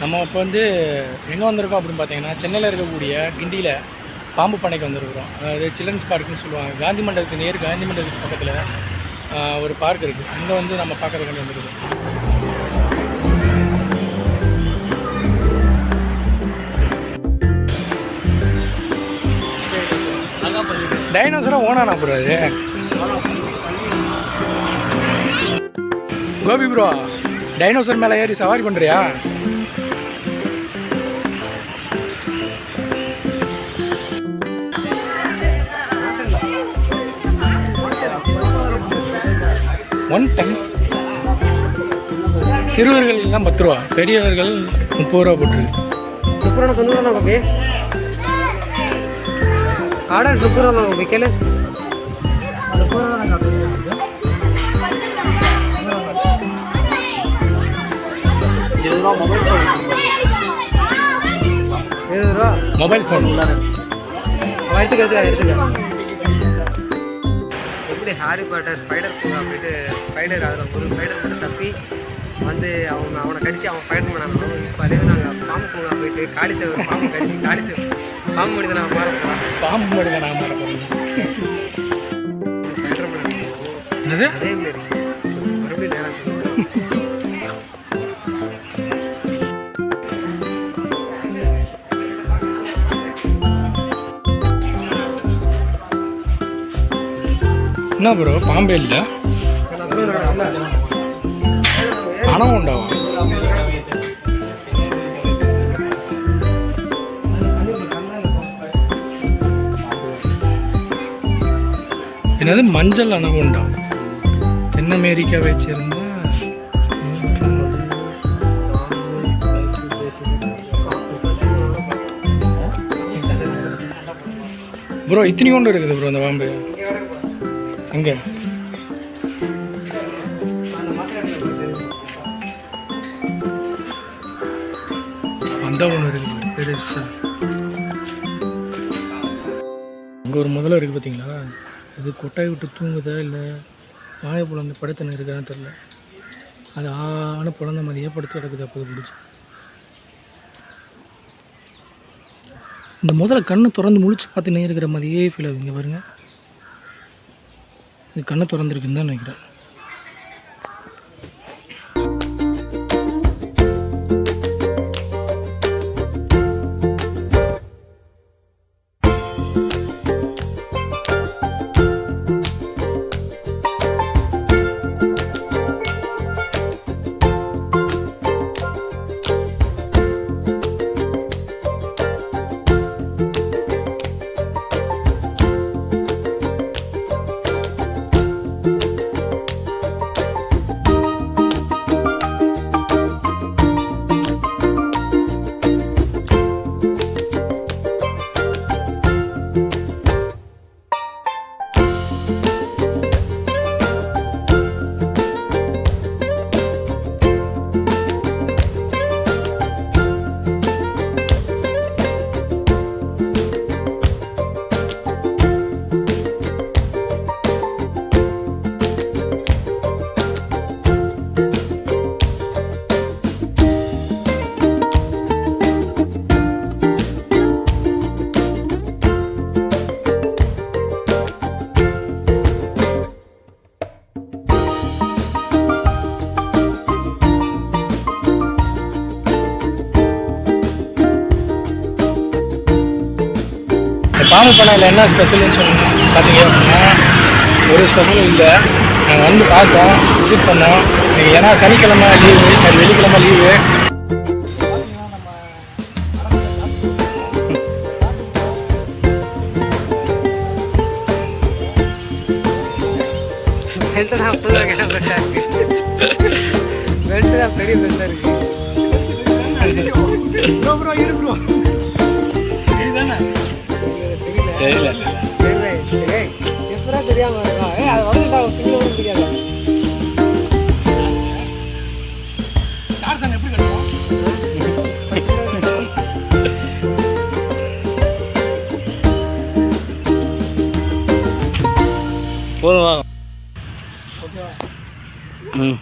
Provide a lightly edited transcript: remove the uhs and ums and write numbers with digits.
நம்ம இப்போ வந்து எங்கே வந்திருக்கோம் அப்படின்னு பார்த்தீங்கன்னா, சென்னையில் இருக்கக்கூடிய கிண்டியில் பாம்பு பண்ணைக்கு வந்திருக்கிறோம். அதாவது சில்ட்ரன்ஸ் பார்க்குன்னு சொல்லுவாங்க. காந்தி மண்டபத்துக்கு பக்கத்தில் ஒரு பார்க் இருக்குது. அங்கே வந்து நம்ம பார்க்கறதுக்காண்டி வந்துருக்கோம். டைனோசராக ஓனானா ப்ரோ அது? கோபி ப்ரோ, டைனோசர் மேலே ஏறி சவாரி பண்ணுறியா? ஒன் டைம் சிறுவர்கள் தான் 10 ரூபா, பெரியவர்கள் 30 ரூபா போட்டுருக்கு. 30 ரூபா 90 ரூபா கோபி ஆர்டர் 30 ரூபா கோபி கேளு. 30 ரூபா மொபைல் ஃபோன் எடுத்துக்க. எப்படி ஹாரி பாட்டர் ஸ்பைடர் பூங்கா போயிட்டு ஸ்பைடர் அதில் ஒரு ஸ்பைடர் மட்டும் தப்பி வந்து அவனை கடிச்சு அவன் ஃபைட் பண்ணாங்க. இப்போ அதே நாங்கள் பாம்பு பூங்கா போயிட்டு காடிசேவர் பாம்பு கடிச்சு காடிசேவர் பாம்பு மனிதன் நான் மாற போகிறோம். பாம்பு மனிதன் நான் மாற போகிறேன். ஸ்பைடர் பண்ண என்னது அதே மாரி மறுபடியும் நேரம் என்ன ப்ரோ பாம்பே இல்லை, பணம் உண்டாகும். என்னது மஞ்சள் அனகொண்டா? தென் அமெரிக்காவை சேர்ந்த ப்ரோ இத்தனை கொண்டு இருக்குது ப்ரோ அந்த பாம்பு. எங்கே அந்த ஒன்று இருக்குது பெருசா. அங்கே ஒரு முதல்ல இருக்குது பார்த்தீங்களா? அது கொட்டாய் விட்டு தூங்குதா இல்லை வாயை புலந்து படுத்துன்னு இருக்கான்னு தெரில. அது ஆன புலந்த மாதிரியே படுத்து கிடக்குது. அப்போது பிடிச்சி இந்த முதல்ல கண்ணை திறந்து முழிச்சு பார்த்துன்னே இருக்கிற மாதிரியே ஃபீல் ஆகுது. இங்கே பாருங்கள், இது கண்ணை திறந்துருக்குன்னு தான் நினைக்கிறேன். பாம்பு பண்ணையில் என்ன ஸ்பெஷல்னு சொல்லணும் பார்த்தீங்க அப்படின்னா, ஒரு ஸ்பெஷலும் இல்லை. நாங்கள் வந்து பார்த்தோம், விசிட் பண்ணோம். நீங்கள் ஏன்னா சனிக்கிழமை லீவு, சரி வெள்ளிக்கிழமை லீவு. பெரிய பெருசாக இருக்கு. தெரியல எப்படா தெரியாம இருக்கா? அது வந்து தெரியாது. எப்படி கிடைக்கும்? போதும் வாங்க. ம்